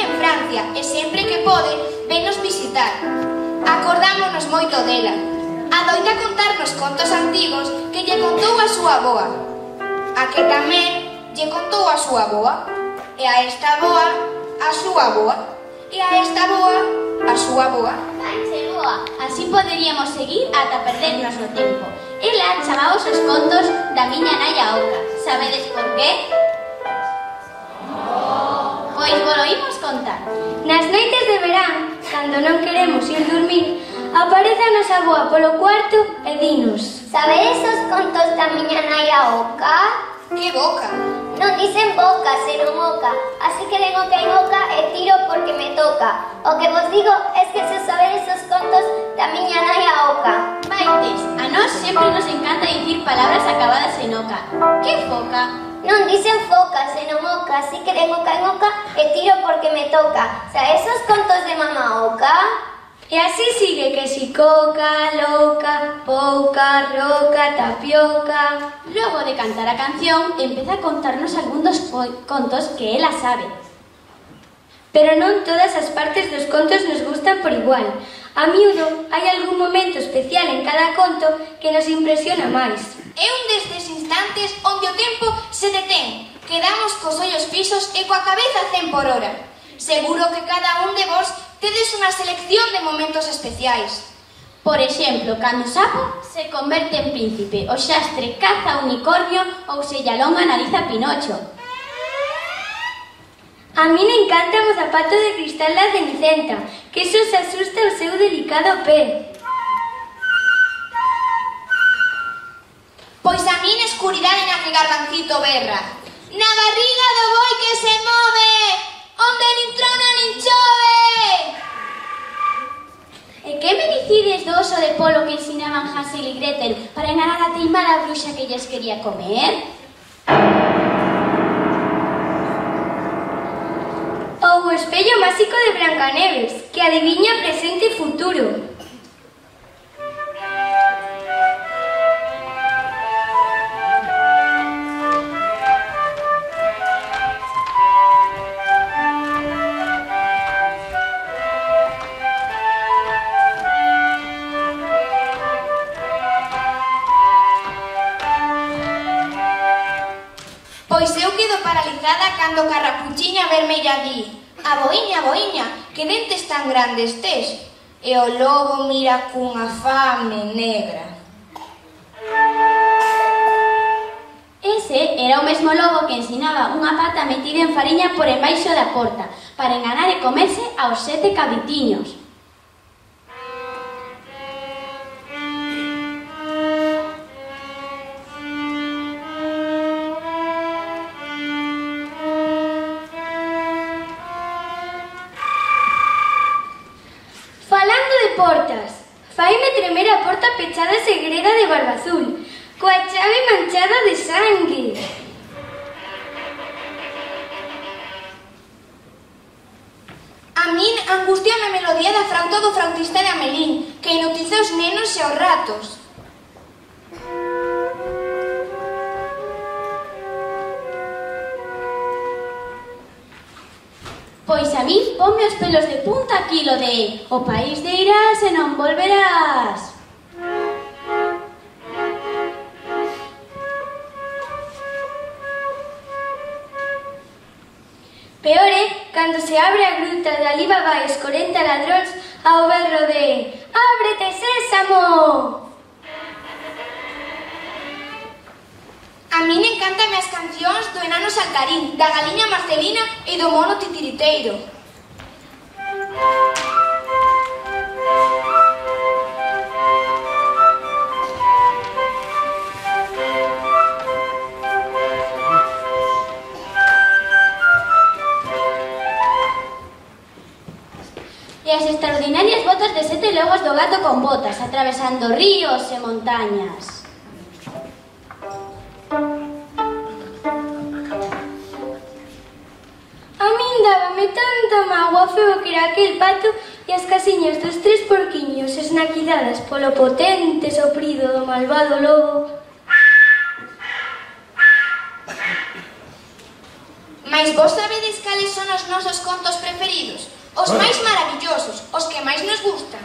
vive en Francia e sempre que pode venos visitar. Acordámonos moito dela. Adoita contarnos contos antigos que lle contou a súa avoa, a que tamén lle contou a súa avoa, e a esta avoa a súa avoa, e a esta avoa a súa avoa. Vanche boa, así poderíamos seguir ata perdernos no tempo. Ela chamamos os contos da miña nai Oca. Sabedes por qué? Pois volo imos contar. Nas noites de verán, cando non queremos ir dormir, aparece a nosa avoa polo cuarto e dinos: Sabedes os contos da miña nai Oca? Que boca! Non dicen boca, senón oca. Así que den oca en oca e tiro porque me toca. O que vos digo es que se sabedes os contos da miña nai Oca. Maites, a nós sempre nos encanta dicir palabras acabadas en oca. Que foca? Non dicen foca, senón oca. Así que den oca en oca e tiro porque me toca. Sabedes os contos de mamá Oca? E así sigue que si coca, louca, pouca, roca, tapioca. Logo de cantar a canción, empeza a contarnos algún dos contos que ela sabe. Pero non todas as partes dos contos nos gustan por igual. A miúdo hai algún momento especial en cada conto que nos impresiona máis. É un destes instantes onde o tempo se detén, quedamos cos ollos fixos e coa cabeza 100 por hora. Seguro que cada un de vos tedes unha selección de momentos especiais. Por exemplo, cando o sapo se converte en príncipe, o xastre caza unicornio ou se lle alonga a nariz a Pinocho. A min encanta o zapato de cristal da Cenicienta, que eso se asusta o seu delicado pé. Pois a min escuridade na que Garbancito berra: na barriga do boi que se move, onde nin trona nin chove. E que me dicides do oso de polo que ensinaban Hansel e Gretel para enganar a teimada bruxa que lles quería comer? Ou o espello máxico de Brancaneves, que adiviña presente e futuro. Pois eu quedo paralizada cando Carrapuchiña vermella di: aboiña, aboiña, que dentes tan grandes tes. E o lobo mira cunha fame negra. Ese era o mesmo lobo que ensinaba unha pata metida en fariña por embaixo da porta para enganar e comerse aos 7 cabritiños. Falando de portas, faime tremer a porta pechada segreda de Barbazul, coa chave manchada de sangue. A min angustiame a melodía da frauta do frautista de Amelín, que hipnotiza os nenos e os ratos. Pois a min ponme os pelos de punta aquilo de o país de irás e non volverás. Peor é cando se abre a gruta de Alibaba e os 40 ladróns ao berro de «Ábrete, sésamo!». A min encantame as cancións do enano Saltarín, da galiña Marcelina e do mono titiriteiro. E as extraordinarias botas de 7 leguas do gato con botas, atravesando ríos e montañas. A min dábame tanta mágoa feo que era aquel pato e as casiñas dos 3 porquiños esnaquidadas polo potente soprido do malvado lobo. Mais vos sabedes cales son os nosos contos preferidos? Os máis maravillosos, os que máis nos gustan.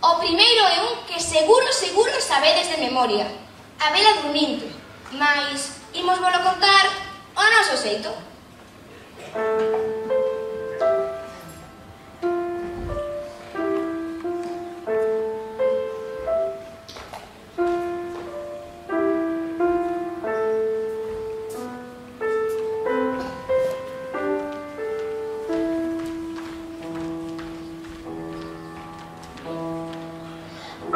O primeiro é un que seguro sabedes de memoria. A Bela Durmiente. Mais imos volo contar ao noso xeito.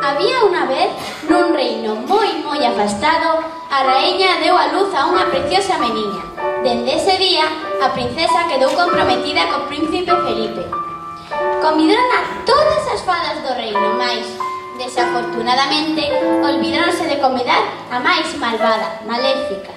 Había unha vez, nun reino moi afastado, a raíña deu a luz a unha preciosa meniña. Dende ese día, a princesa quedou comprometida co príncipe Felipe. Convidaron a todas as fadas do reino, mais, desafortunadamente, olvidáronse de convidar a máis malvada, Maléfica.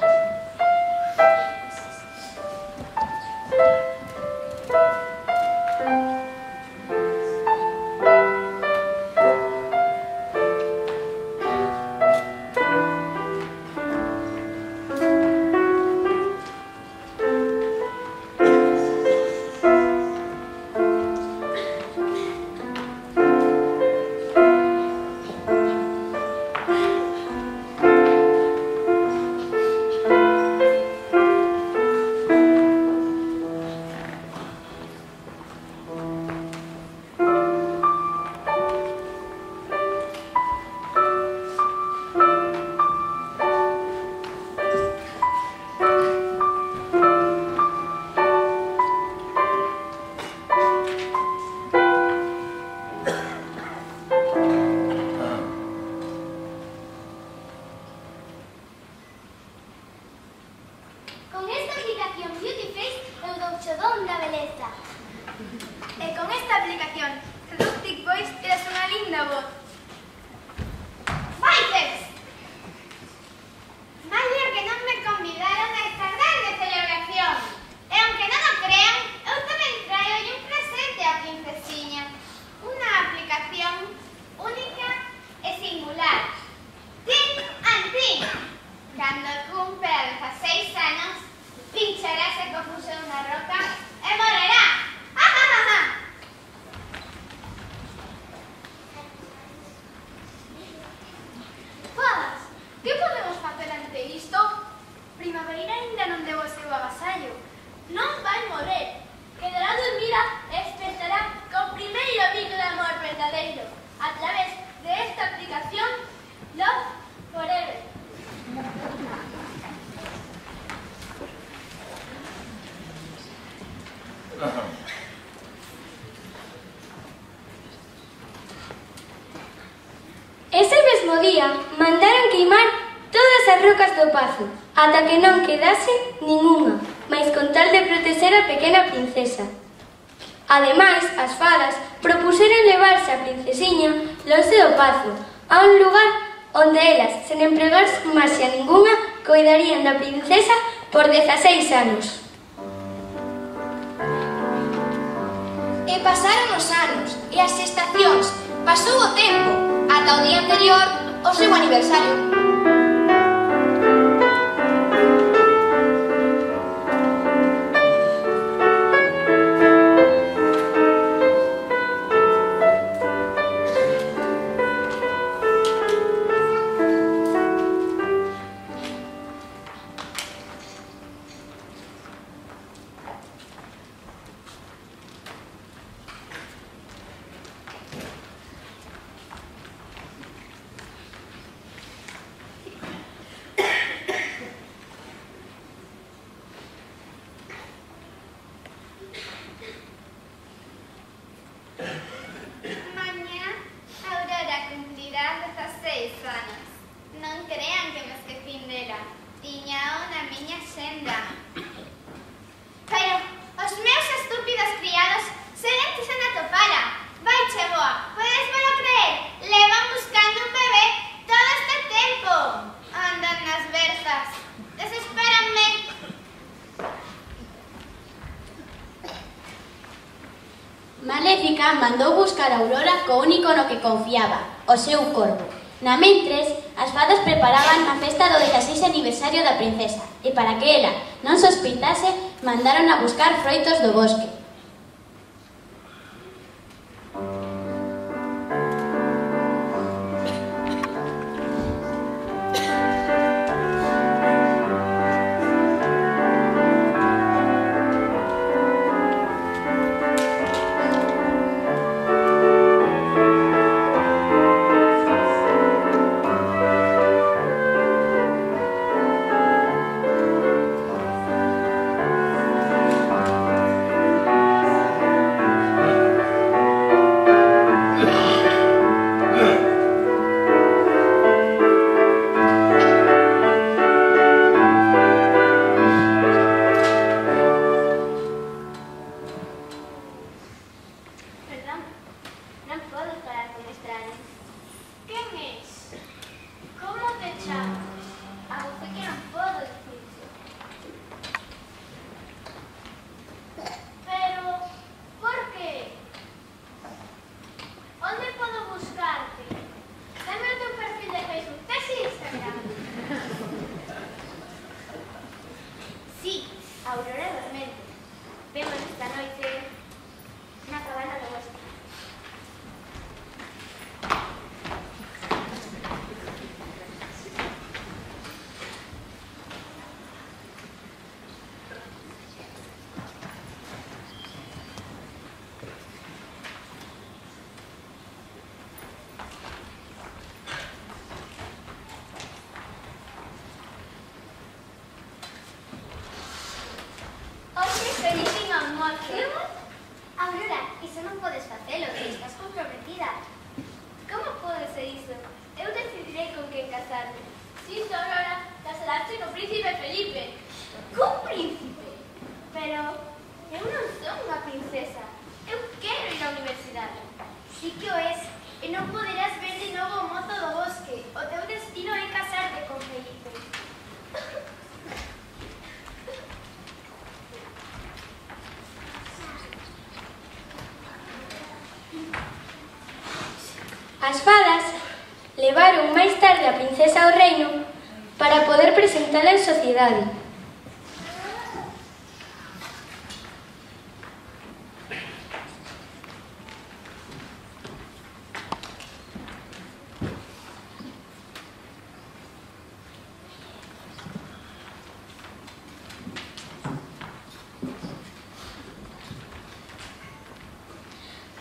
Ese mesmo día mandaron queimar todas as rocas do pazo, ata que non quedase ningunha, mais con tal de protexer a pequena princesa. Ademais, as fadas propuseron levarse a princesiña lonxe do pazo, a un lugar onde elas, sen empregar magia ningunha, coidarían da princesa por 16 anos. E pasaron os anos, e as estacións, pasou o tempo, ata o día anterior ao seu aniversario. Maléfica mandou buscar a Aurora co único no que confiaba, o seu corvo. Namentres, as fadas preparaban a festa do 16 aniversario da princesa e para que ela non sospeitase, mandaron a buscar froitos do bosque. Aurora, iso non podes facelo, que estás comprometida. Como pode ser iso? Eu decidirei con quen casarme. Si, Aurora, casarase co príncipe Felipe. Cun príncipe? Pero eu non son unha princesa. Eu quero ir á universidade. Si que o es, e non poderás ver de novo o mozo do bosque. O teu destino é casarte con Felipe. As fadas levaron máis tarde a princesa ao reino para poder presentala en sociedade.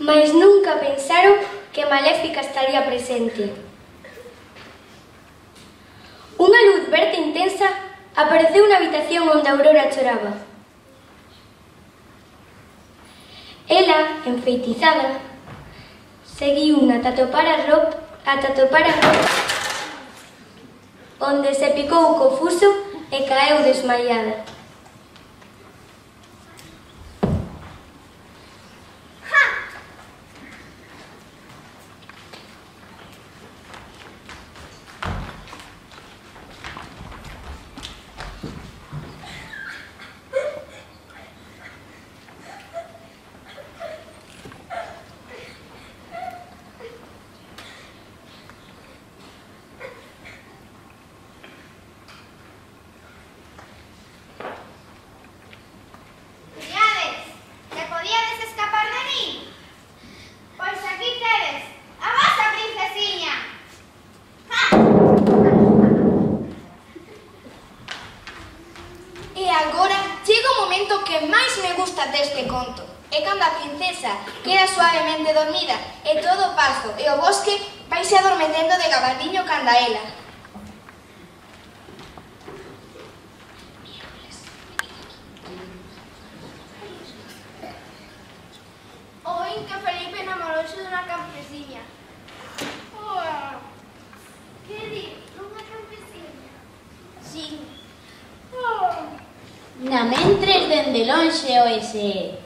Mas nunca pensaron que Maléfica estaría presente. Unha luz verde intensa apareceu na habitación onde Aurora choraba. Ela, enfeitizada, seguiu ata topar a roupa onde se picou co fuso e caeu desmaiada. Deste conto é cando a princesa queda suavemente dormida e todo o pazo e o bosque vaise adormetendo de gabardiño canda ela. Oín que Felipe enamorouse dunha campesiña. Que di? Dunha campesiña? Sí. Namentres dende lonxe oese.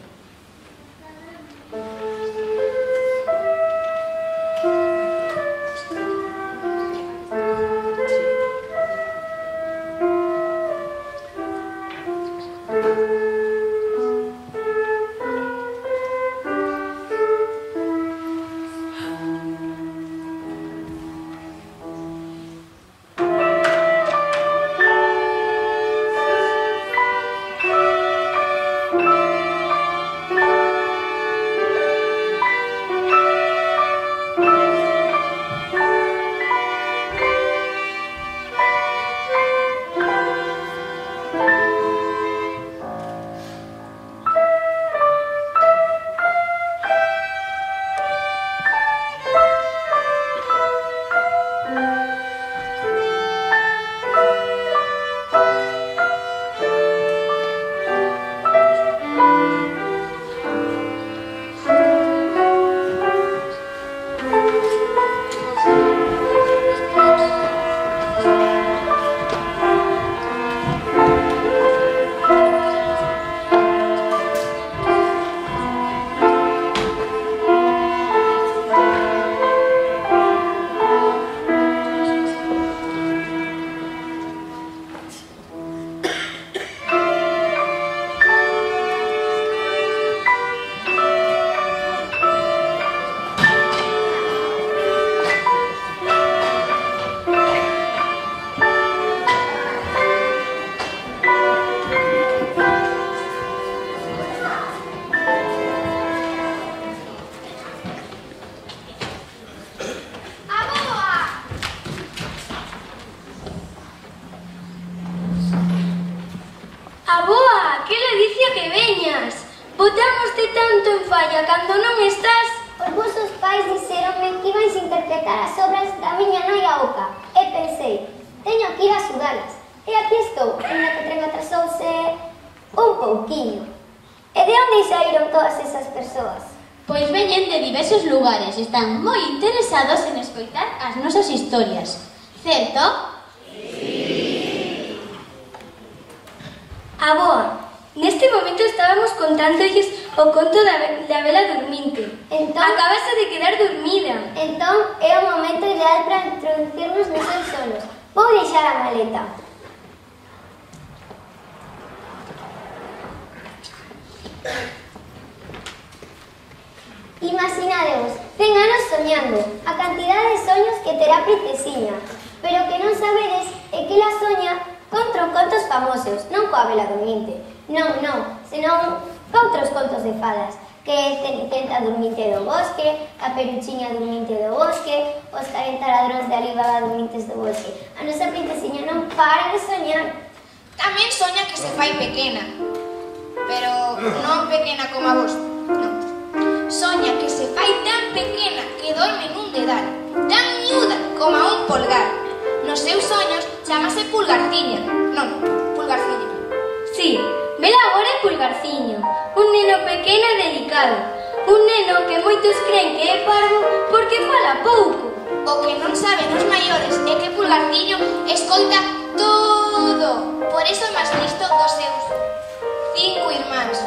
Aboa, que le dicia que veñas. Botámoste tanto en falla cando non estás. Os vosos pais dixeronme que ibais interpretar as obras da miña nai Oca. E pensei, teño que ir a axudalas. E aquí estou, ainda que o tren atrasouse un pouquiño. E de onde saíron todas esas persoas? Pois veñen de diversos lugares, están moi interesados en escoitar as nosas historias. Certo? Sí. Aboa, neste momento estábamos contándoles o conto da vela dorminte. Entón, acabase de quedar dormida. Entón, é o momento ideal para introducirnos nos seus sonos. Vou deixar a maleta. Imaginadevos, 100 anos soñando, a cantidade de soños que terá Princesiña, pero que non sabedes é que ela soña contra contos famosos, non coa vela dorminte, non, senón outros contos de fadas, que Cenicienta dorminte do bosque, a Peruchiña dorminte do bosque, os 40 ladróns de Alibaba dormintes do bosque. A nosa Princesiña non para de soñar. Tamén soña que se fai pequena, pero non pequena como a vos, non. Soña que se fai tan pequena que dorme nun dedal, tan miúda como a un polgar. Nos seus soños chamase Pulgarciña, non, Pulgarciña. Sí, vela agora é Pulgarciño, un neno pequeno e delicado, un neno que moitos creen que é parvo porque fala pouco. O que non saben os maiores é que Pulgarciño escoita todo, por iso é máis listo dos seus 5 irmáns.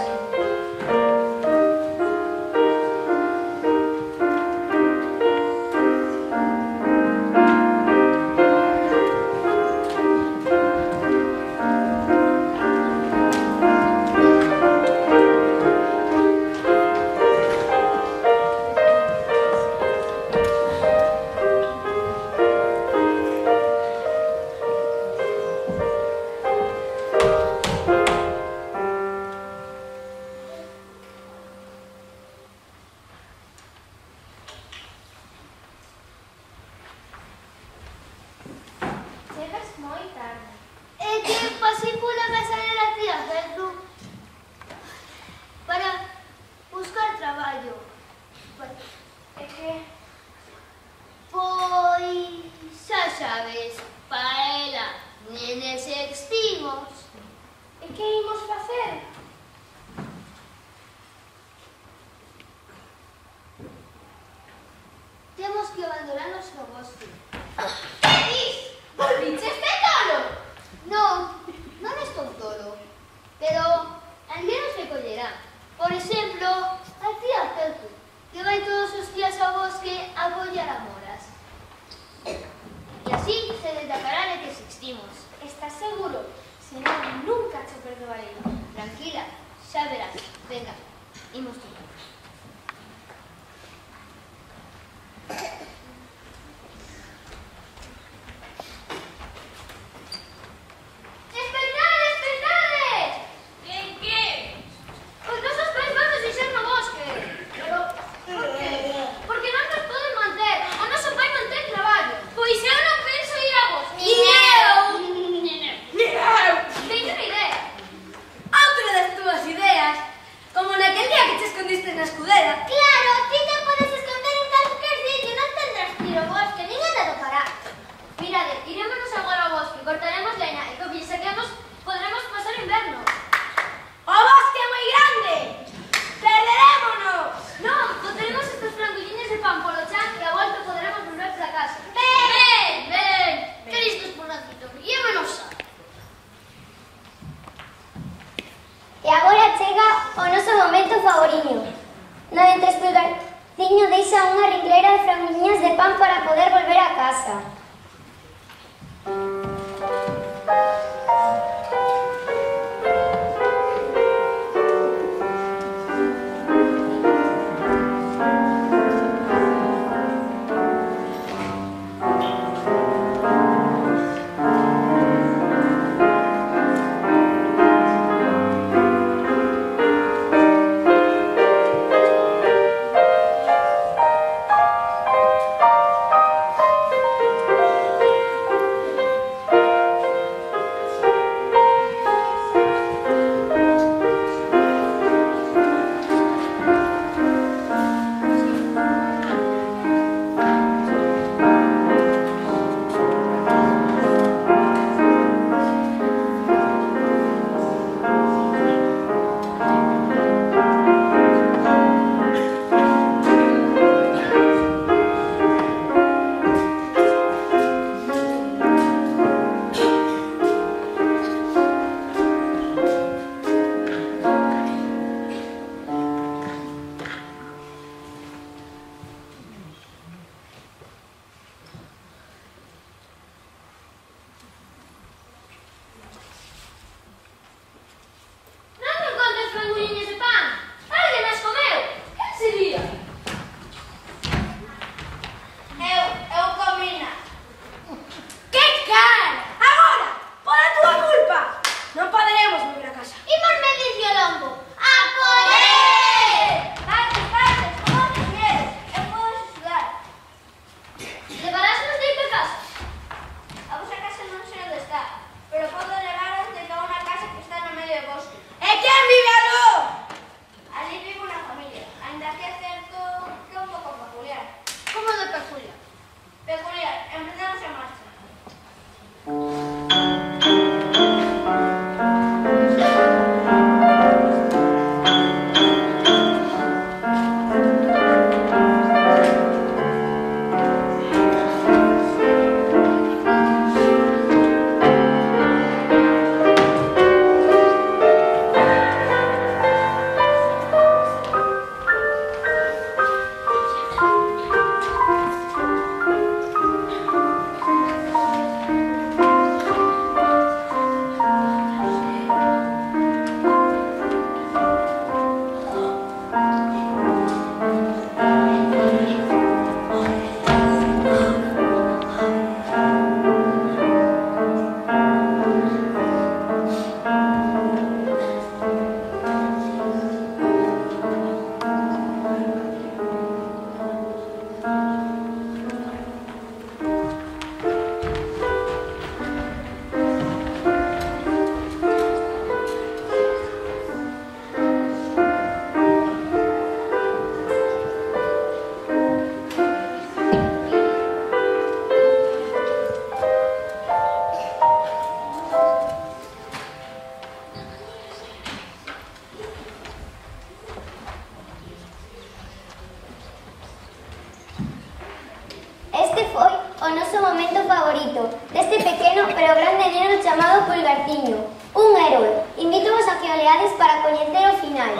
momento favorito deste pequeno pero grande neno chamado Pulgarciño, un héroe. Invítovos a que o leades para coñecer o final.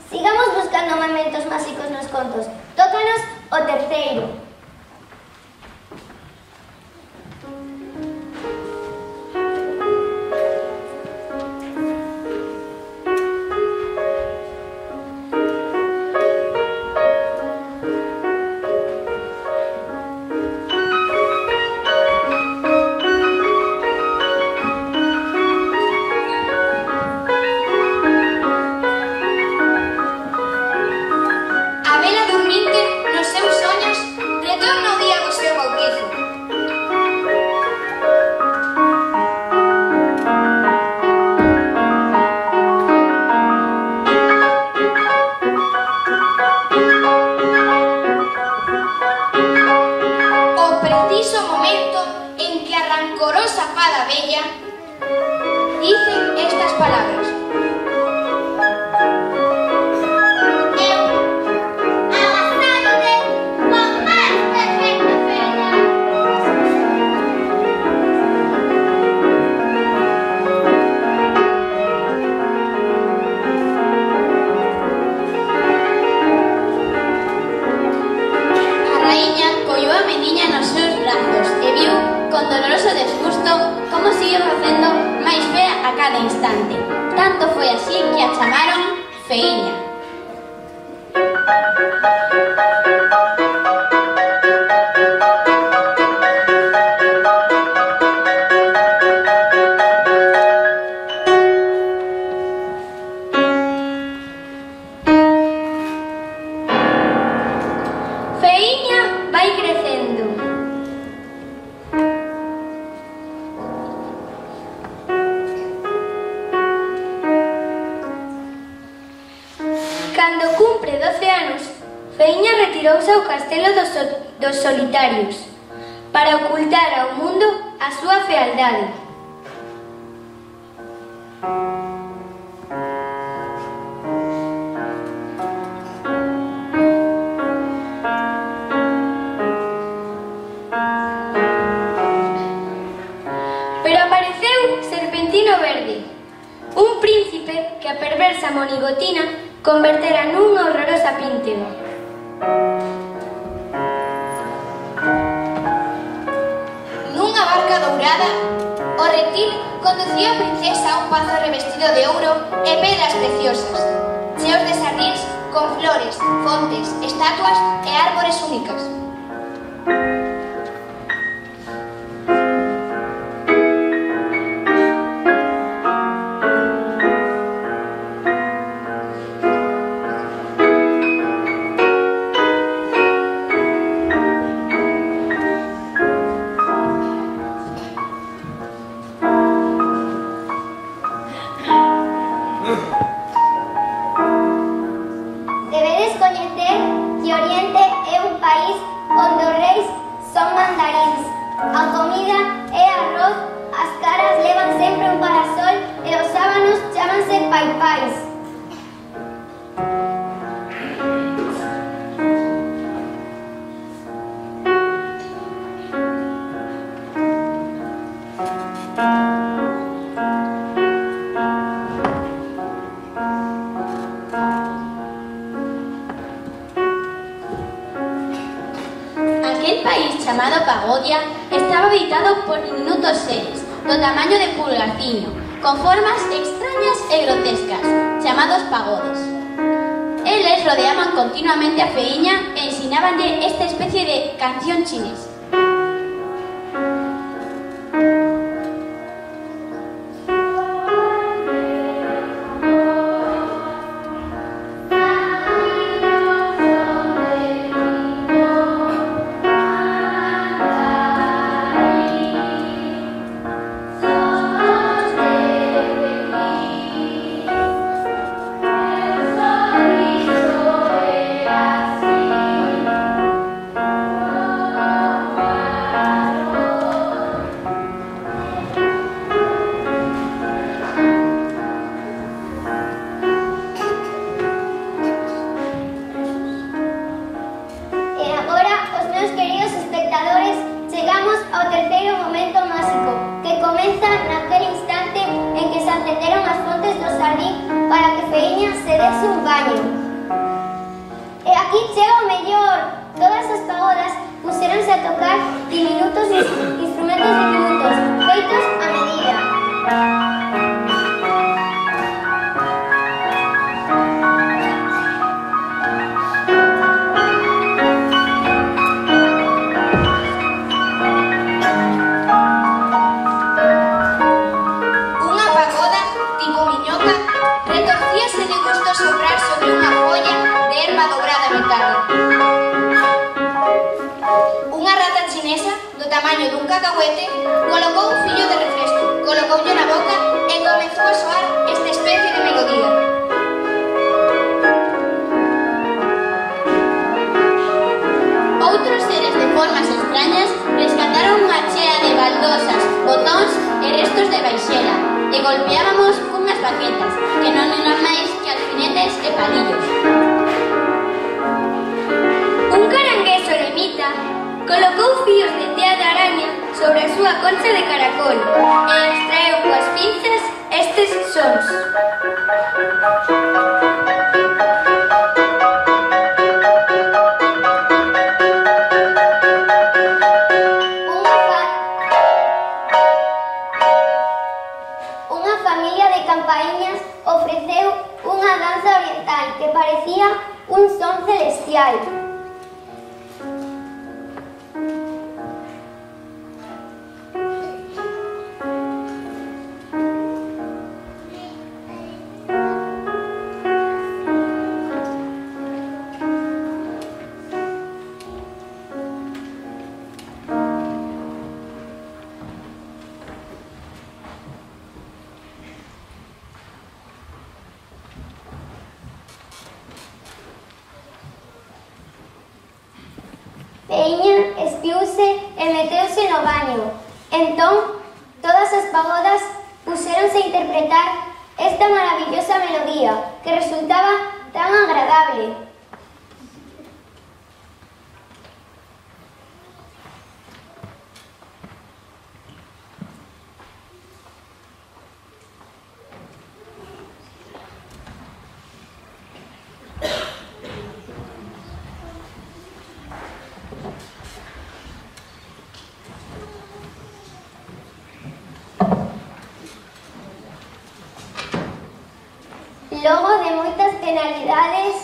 Sigamos buscando momentos máxicos nos contos. Tócanos o terceiro. Cando cumpre 12 anos, Feiña retirouse ao castelo dos Solitarios para ocultar ao mundo a súa fealdade. Pero apareceu Serpentino Verde, un príncipe que a perversa monigotina convertera nunha horrorosa píntega. Nunha barca dourada, o reptil conducía a princesa a un pazo revestido de ouro e pedras preciosas, cheos de xardíns con flores, fontes, estatuas e árbores únicas. Debedes coñecer que Oriente é un país onde os reis son mandaríns. A comida é arroz, as caras levan sempre un parasol e os sábanos chámanse paipais. Aquel país chamado Pagodia estaba habitado por diminutos seres do tamaño de Pulgarciño, con formas extrañas e grotescas, chamados pagodos. Eles rodeaban continuamente a Feiña e ensinábanlle esta especie de canción chinesa. a tocar diminutos instrumentos diminutos, feitos a medida. Unha pagoda, tipo miñoca, retorcíase de gusto soprar sobre unha folla de herba dobrada metálica. Unha rata chinesa, do tamaño dun cacahuete, colocou un fillo de refresco, colocoulle na boca e comezou a soar esta especie de melodía. Outros seres de formas extrañas rescataron unha chea de baldosas, botóns e restos de baixela e golpeábamos cunhas baquetas que non eran máis que alfinetes e palillos. Un carangueso eremita colocou fíos de tea de araña sobre a súa concha de caracol e extraeu coas pinzas estes sons. Unha familia de campaíñas ofreceu unha danza oriental que parecía un son celestial. Feiña espiuse e meteuse no baño. Entón, todas as pagodas puxéronse a interpretar esta maravillosa melodía que resultaba tan agradable. Logo de moitas penalidades,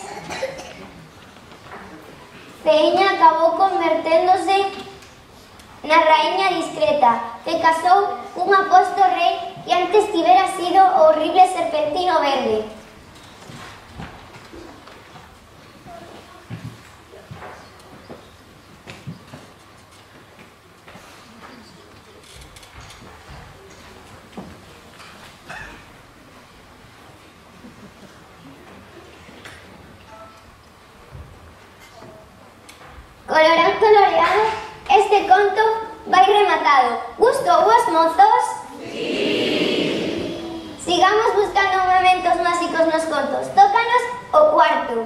Feiña acabou converténdose na raíña discreta que casou cun aposto rei que antes tivera sido o horrible serpentino verde. Coloreado, este conto vai rematado. Gustou vos, mozos? Sí. Sigamos buscando momentos máxicos nos contos. Tócanos o cuarto.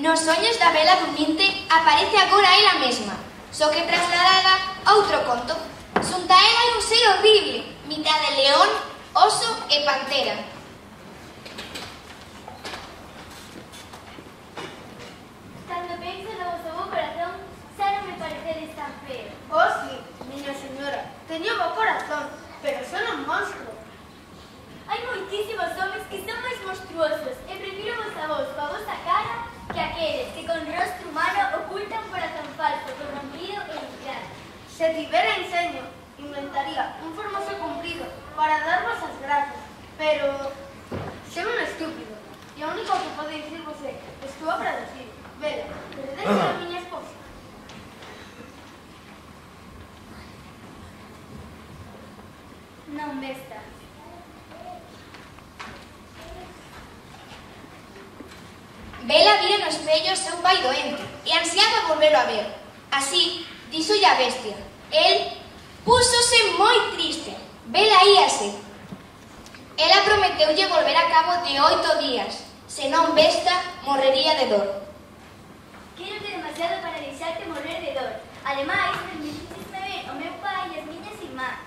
Nos soños da Bela Durmiente aparece agora ela mesma, só que trasladada a outro conto. Xunta ela hai un ser horrible, mitad de león, oso e pantera. faría un formoso cumprido para darvos as grazas, pero son un estúpido, e o único que pode dicirvos é estou agradecido. Vela, perdedes a miña esposa. Non, besta. Vela vira no espello o seu pai doente e ansiaba volvelo a ver. Así, díxolle a bestia. El púsose moi triste. Vela íase. Ela prometeulle volver a cabo de 8 días. Se non besta, morrería de dor. Quérote demasiado para deixarte morrer de dor. Ademais, permitítesme ver o meu pai e as miñas irmás.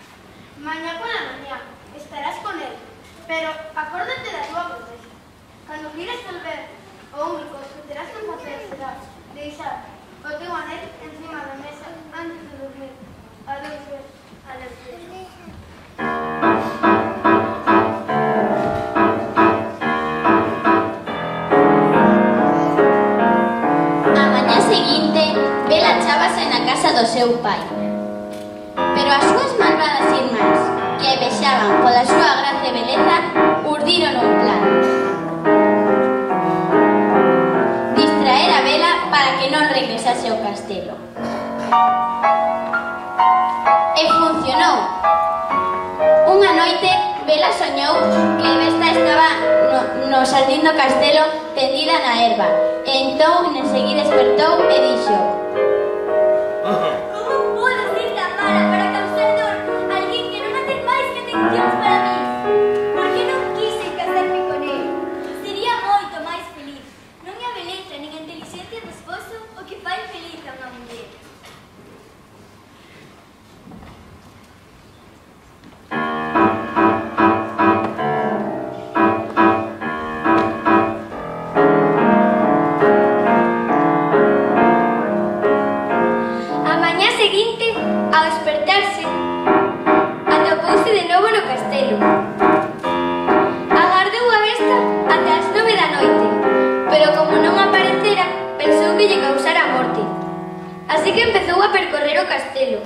Mañá pola mañá estarás con él, pero acórdate da tua promesa. Cando quieres volver, o único que terás que facer será deixar o teu anel encima da mesa antes de dormir. Adeus, adeus. A mañá seguinte, Vela achábase na casa do seu pai. Pero as súas malvadas irmás, que a vexaban pola súa gracia e beleza, urdiron un plan. Distraer a Vela para que non regresase ao castelo. E funcionou. Unha noite, Vela soñou que Vesta estaba no xardín do castelo tendida na herba. E entón, enseguida despertou e dixo: Como podo ser tan mala para causar dor a alguén que non ten máis que atencións para mí? Por que non quise casarme con él? Sería moito máis feliz. Non é a beleza nin a inteligencia do esposo o que fai feliz a unha muller. A mañá seguinte, ao despertarse, atopouse de novo no castelo. Agardou a besta ata as 9 da noite, pero como non aparecera, pensou que lle causara a morte. Así que empezou a percorrer o castelo.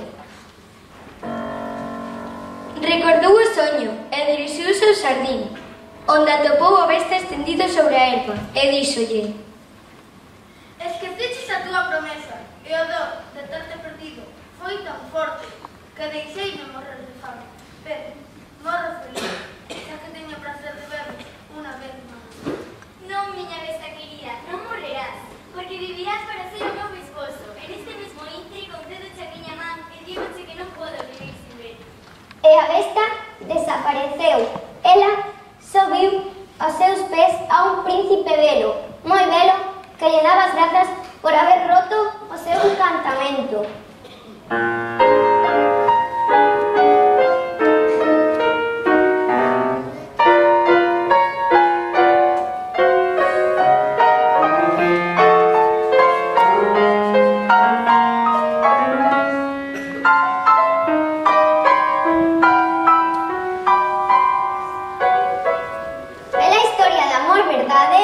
Recordou o soño e dirixiuse ao xardín, onde atopou a besta estendido sobre a erva, e díxolle: Esqueceches a túa promesa, e o dor de terte perdido foi tan forte que deixeime morrer de fame. Pero, morro feliz, xa que teño o placer de verme unha vez máis. Non, miña besta querida, non morrerás, porque vivirás para ser o meu esposo. En este mesmo intre concédoche a miña man e dígoche que non podo vivir sin ver. E a besta desapareceu. Ela só viu aos seus pés a un príncipe velo, moi velo, que lle daba as grazas por haber roto o seu encantamento. Bela historia de amor, verdade?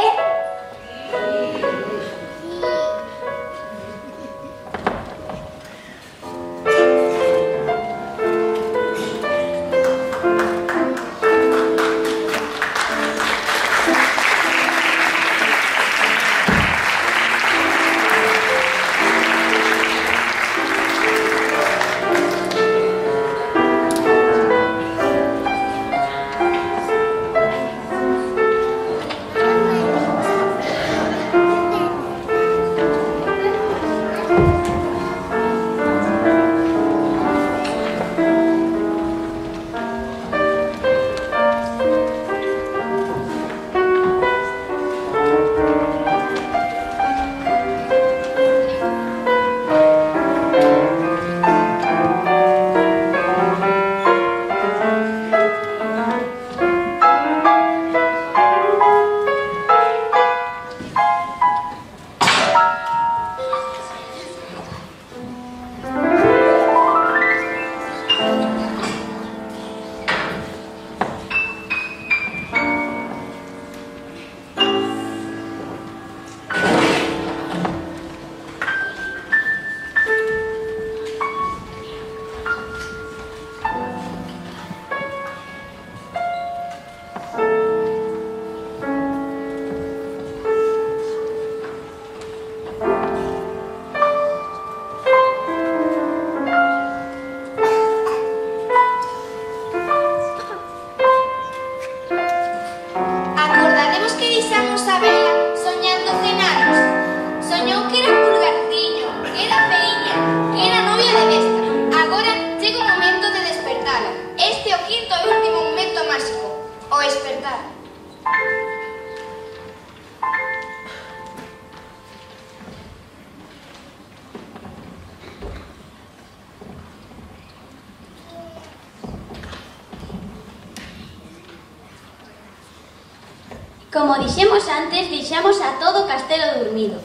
Como dixemos antes, deixamos a todo o castelo dormido.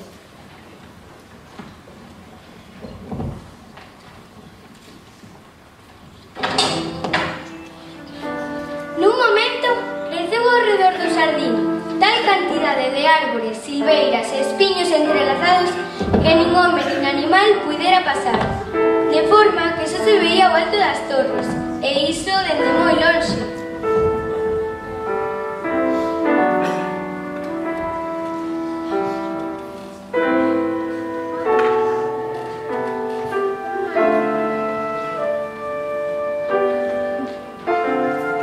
Nun momento, creceu ao redor do xardín tal cantidade de árbores, silveiras e espiños entrelazados que nin home nin animal puidera pasar, de forma que só se veía o alto das torres, e iso dende moi lonxe.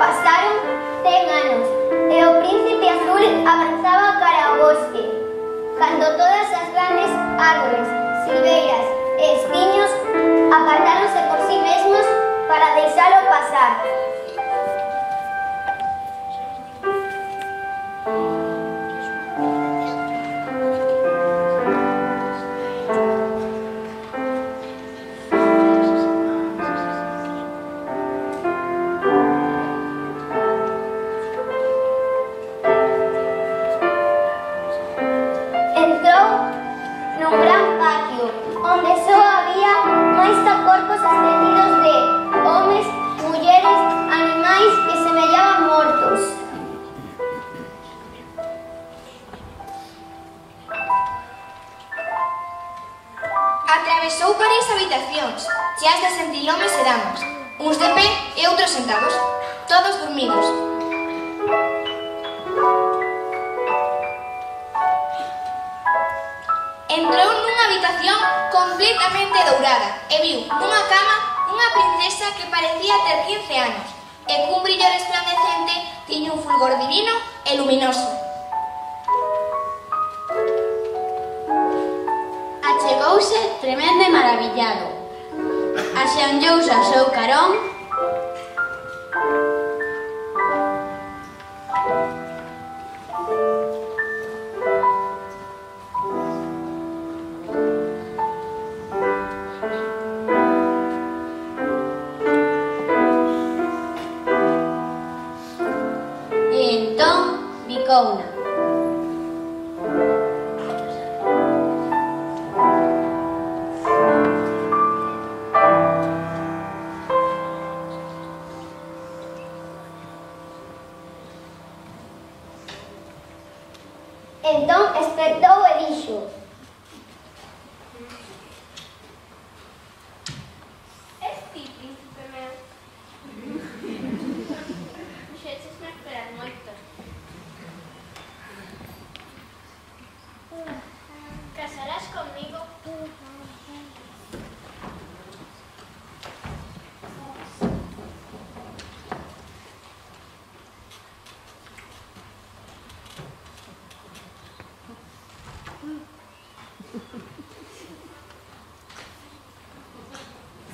Pasaron 100 anos e o príncipe azul avanzaba cara ao bosque, cando todas as grandes árbores, silveiras e espiños apartáronse por sí mesmos para deixalo pasar. Entrou nun gran patio onde só había máis corpos estendidos de homes, mulleres, animais que semellaban mortos. Atravesou varias habitacións, cheas de xentilomes e damas, uns de pé e outros sentados, todos dormidos. Entrou nunha habitación completamente dourada e viu nunha cama unha princesa que parecía ter 15 anos e cun brillo resplandecente tiña un fulgor divino e luminoso. Achegouse tremendo e maravillado. Axeonllouse ao seu carón e entón bicouna. Entón espertou e dixo: Es ti, príncipe meu. Fixéchesme esperar moito. Casarás comigo?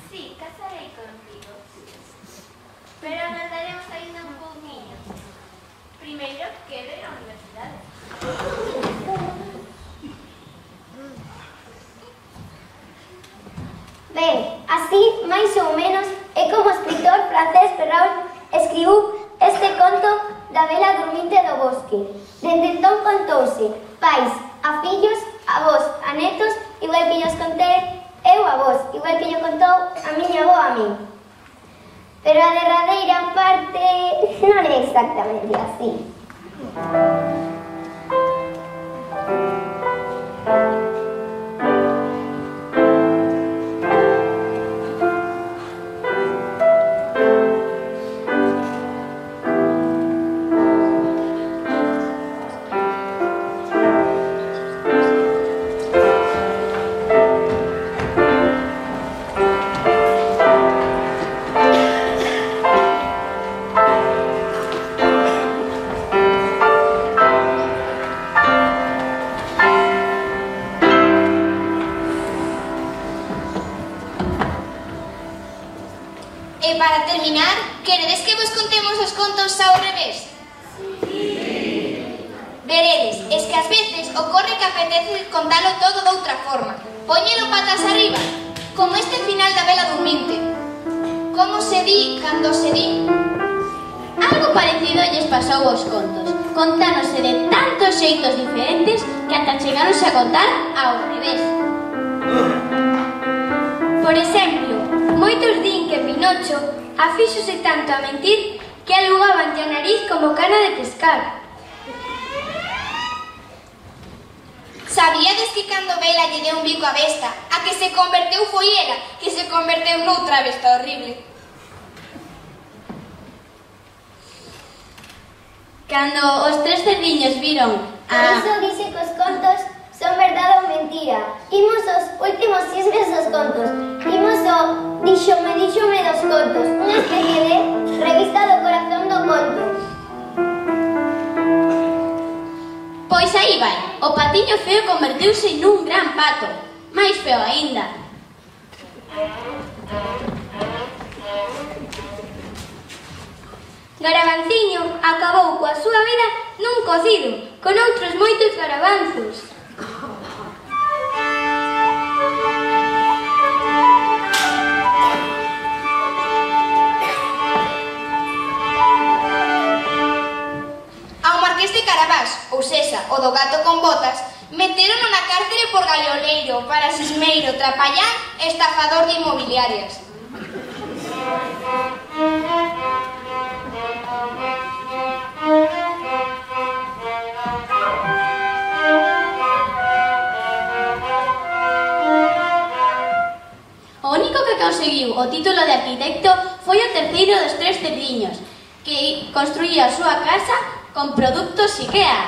Sí, casarei contigo. Pero andaremos ainda un pouquiño. Primeiro quero ir á universidade. ben, así, máis ou menos, é como o escritor francés Perrault escribiu este conto da Bela Durminte do Bosque. Dende entón contouse pais a fillos, avós a netos, igual que llos contei eu a vos, igual que lle contou a miña avó a min. Pero a derradeira parte non é exactamente así. E para terminar, queredes que vos contemos os contos ao revés? Veredes, es que ás veces ocorre que apetece contalo todo doutra forma. Póñelo patas arriba, como este final da Bela Durminte. Como se di cando se di? Algo parecido lles pasou aos contos. Contáronse de tantos xeitos diferentes que ata chegáronse a contar ao revés. Por exemplo, moitos din que Pinocho afíxose tanto a mentir que alugaban a nariz como cana de pescar. Sabíades que cando Bela lle deu un bico á besta, a que se converteu foi ela, que se converteu noutra besta horrible. Cando os tres cerdiños viron Por iso dice que os contos son verdade ou mentira. Imos os últimos chismes dos contos. Imos o Díxome dos contos, unha especie de revista do corazón do conto. Pois aí vai, o patiño feo converteuse nun gran pato, máis feo aínda. Garaganciño acabou coa súa vida nun cocido, con outros moitos garabanzos. Ao marqués de Carabás, ou sexa, o do gato con botas, meterono na cárcere por galloleiro, parasismeiro, trapallán e estafador de inmobiliarias. O único que conseguiu o título de arquitecto foi o terceiro dos tres cerdiños, que construía a súa casa con produtos IKEA.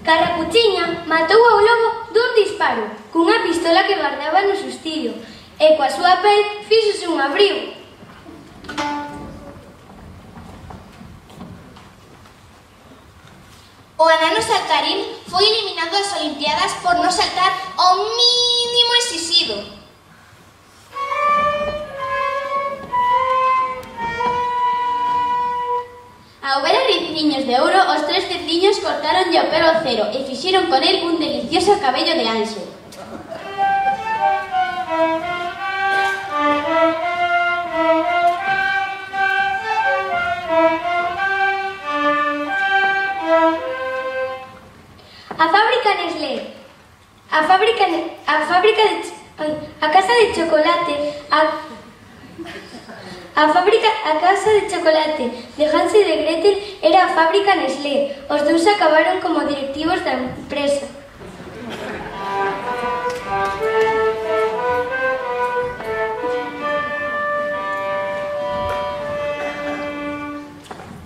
Carrapuchiña matou ao lobo dun disparo, cunha pistola que guardaba no sustillo, e coa súa pel fíxose un abrigo. O anano saltarín foi eliminado das Olimpiadas por non saltar o mínimo exixido. Ao ver a riciños de ouro, os tres cerdiños cortaronlle o pelo a cero e fixeron con el un delicioso cabello de anxo. A casa de chocolate de Hansel e Gretel era a fábrica Nestlé. Os dous acabaron como directivos da empresa.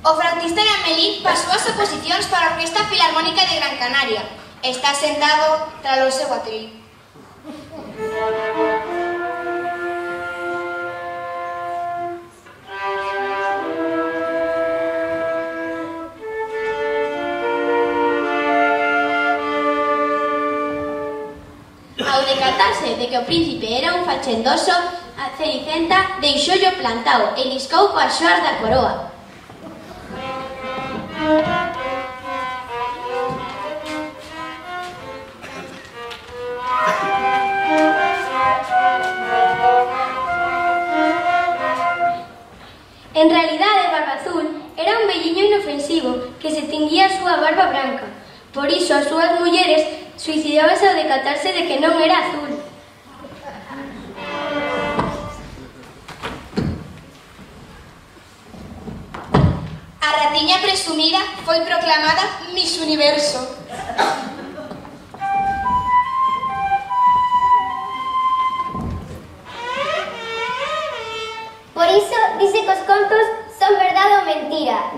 O flautista de Amélie pasou as oposicións para a Orquesta Filarmónica de Gran Canaria. Está sentado tras o seu atril. Ao decatarse de que o príncipe era un fachendoso, a Cenicienta deixoulle plantado e liscou coas xoas da coroa. En realidade, Barbazul era un velliño inofensivo que se tinguía a súa barba branca. Por iso, as súas mulleres suicidábanse ao decatarse de que non era azul. A ratiña presumida foi proclamada Miss Universo. Por iso dice que os contos son verdade ou mentira.